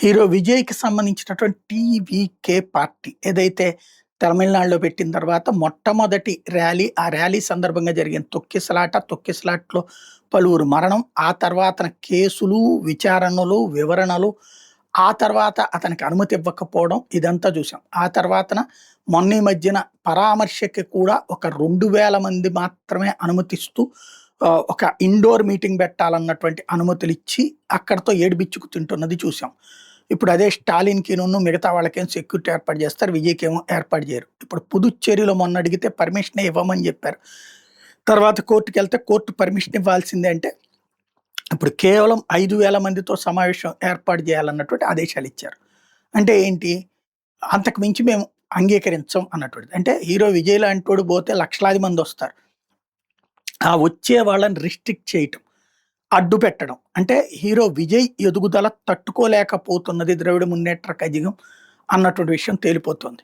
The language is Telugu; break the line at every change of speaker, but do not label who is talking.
హీరో విజయ్‌కి సంబంధించినటువంటి టీవీకే పార్టీ ఏదైతే తమిళనాడులో పెట్టిన తర్వాత మొట్టమొదటి ర్యాలీ, ఆ ర్యాలీ సందర్భంగా జరిగిన తొక్కిసలాట, తొక్కిసలాటలో పలువురు మరణం, ఆ తర్వాతన కేసులు, విచారణలు, వివరణలు, ఆ తర్వాత అతనికి అనుమతి ఇవ్వకపోవడం ఇదంతా చూసాం. ఆ తర్వాతన మొన్న ఈ మధ్యన పరామర్శకి కూడా ఒక 2000 మంది మాత్రమే అనుమతిస్తూ ఒక ఇండోర్ మీటింగ్ పెట్టాలన్నటువంటి అనుమతులిచ్చి అక్కడితో ఏడిపిచ్చుకు తింటున్నది చూసాం. ఇప్పుడు అదే స్టాలిన్‌కిను మిగతా వాళ్ళకేమో సెక్యూరిటీ ఏర్పాటు చేస్తారు. విజయ్‌కేమో ఏర్పాటు చేయరు. ఇప్పుడు పుదుచ్చేరిలో మొన్న అడిగితే పర్మిషనే ఇవ్వమని చెప్పారు. తర్వాత కోర్ట్‌కెళ్తే కోర్ట్ పర్మిషన్ ఇవ్వాల్సిందే అంటే, ఇప్పుడు కేవలం 5000 మందితో సమావేశం ఏర్పాటు చేయాలన్నటువంటి ఆదేశాలిచ్చారు. అంటే ఏంటి? అంతకు మించి మేము అంగీకరించం అన్నటువంటిది. అంటే హీరో విజయ్ లాంటోడు పోతే లక్షలాది మందొస్తారు. ఆ వచ్చే వాళ్ళని రిస్ట్రిక్ట్ చేయటం. అడ్డు పెట్టడం. అంటే హీరో విజయ్ ఎదుగుదల తట్టుకోలేకపోతున్నది ద్రవిడ మున్నేట్ర కజగం అన్నటువంటి విషయం తేలిపోతుంది.